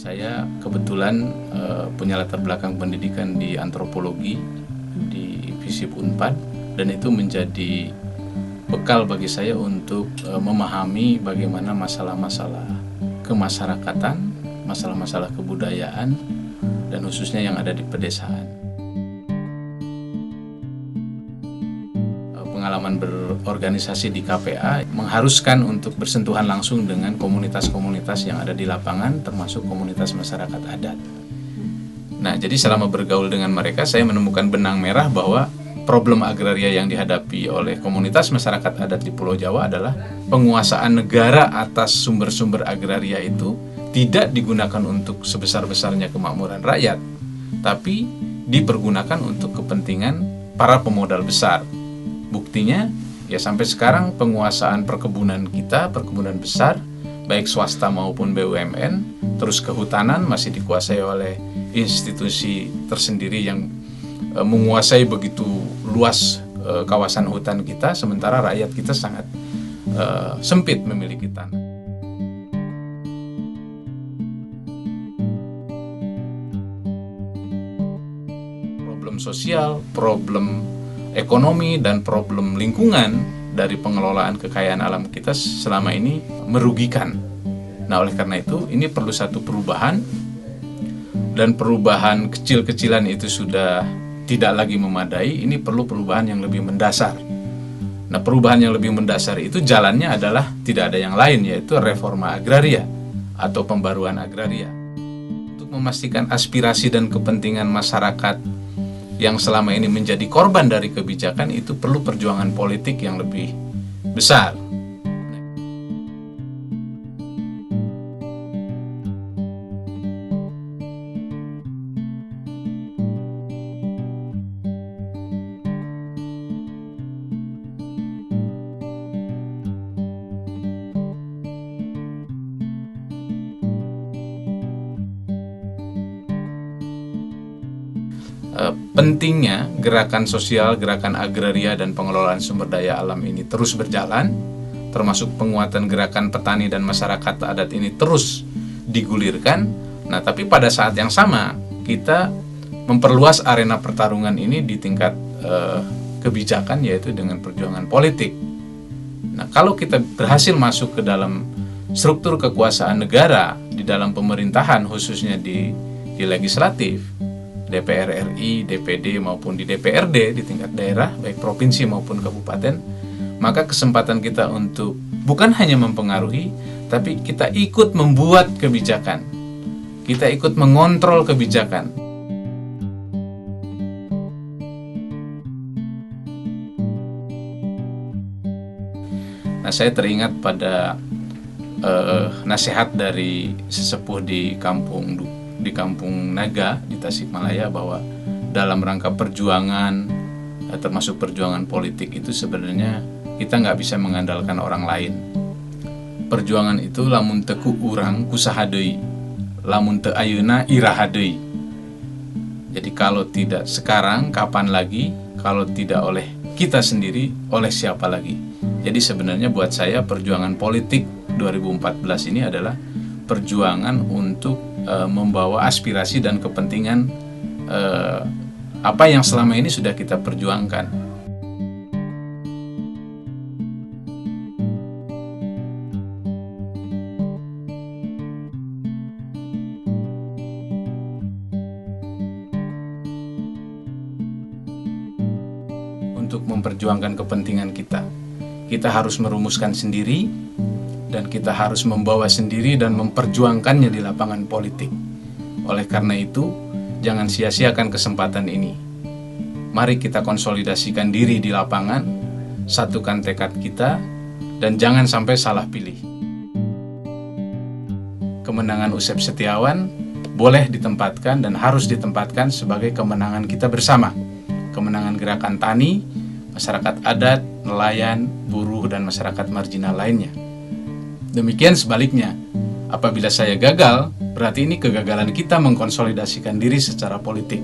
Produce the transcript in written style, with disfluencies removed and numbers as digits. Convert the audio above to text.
Saya kebetulan punya latar belakang pendidikan di antropologi di FISIP Unpad, dan itu menjadi bekal bagi saya untuk memahami bagaimana masalah-masalah kemasyarakatan, masalah-masalah kebudayaan, dan khususnya yang ada di pedesaan. Pengalaman berorganisasi di KPA mengharuskan untuk bersentuhan langsung dengan komunitas-komunitas yang ada di lapangan, termasuk komunitas masyarakat adat. Nah, jadi selama bergaul dengan mereka, saya menemukan benang merah bahwa problem agraria yang dihadapi oleh komunitas masyarakat adat di Pulau Jawa adalah penguasaan negara atas sumber-sumber agraria itu tidak digunakan untuk sebesar-besarnya kemakmuran rakyat, tapi dipergunakan untuk kepentingan para pemodal besar. Buktinya, ya sampai sekarang penguasaan perkebunan kita, perkebunan besar, baik swasta maupun BUMN, terus kehutanan masih dikuasai oleh institusi tersendiri yang menguasai begitu luas kawasan hutan kita, sementara rakyat kita sangat sempit memiliki tanah. Problem sosial, problem ekonomi, dan problem lingkungan dari pengelolaan kekayaan alam kita selama ini merugikan. Nah, oleh karena itu ini perlu satu perubahan, dan perubahan kecil-kecilan itu sudah tidak lagi memadai. Ini perlu perubahan yang lebih mendasar. Nah, perubahan yang lebih mendasar itu jalannya adalah tidak ada yang lain, yaitu reforma agraria atau pembaruan agraria. Untuk memastikan aspirasi dan kepentingan masyarakat yang selama ini menjadi korban dari kebijakan itu perlu perjuangan politik yang lebih besar. Pentingnya gerakan sosial, gerakan agraria, dan pengelolaan sumber daya alam ini terus berjalan, termasuk penguatan gerakan petani dan masyarakat adat ini terus digulirkan. Nah, tapi pada saat yang sama kita memperluas arena pertarungan ini di tingkat kebijakan, yaitu dengan perjuangan politik. Nah, kalau kita berhasil masuk ke dalam struktur kekuasaan negara di dalam pemerintahan, khususnya di legislatif, DPR RI, DPD maupun di DPRD di tingkat daerah, baik provinsi maupun kabupaten, maka kesempatan kita untuk bukan hanya mempengaruhi, tapi kita ikut membuat kebijakan, kita ikut mengontrol kebijakan. Nah, saya teringat pada nasihat dari sesepuh di kampung Naga di Tasikmalaya, bahwa dalam rangka perjuangan, termasuk perjuangan politik itu sebenarnya kita nggak bisa mengandalkan orang lain. Perjuangan itu lamun teku urang kusaha deui, lamun teu ayeuna iraha deui. Jadi kalau tidak sekarang, kapan lagi? Kalau tidak oleh kita sendiri, oleh siapa lagi? Jadi sebenarnya buat saya perjuangan politik 2014 ini adalah perjuangan untuk membawa aspirasi dan kepentingan apa yang selama ini sudah kita perjuangkan. Untuk memperjuangkan kepentingan kita, kita harus merumuskan sendiri, dan kita harus membawa sendiri dan memperjuangkannya di lapangan politik. Oleh karena itu, jangan sia-siakan kesempatan ini. Mari kita konsolidasikan diri di lapangan, satukan tekad kita, dan jangan sampai salah pilih. Kemenangan Usep Setiawan boleh ditempatkan dan harus ditempatkan sebagai kemenangan kita bersama. Kemenangan gerakan tani, masyarakat adat, nelayan, buruh, dan masyarakat marginal lainnya. Demikian sebaliknya, apabila saya gagal, berarti ini kegagalan kita mengkonsolidasikan diri secara politik.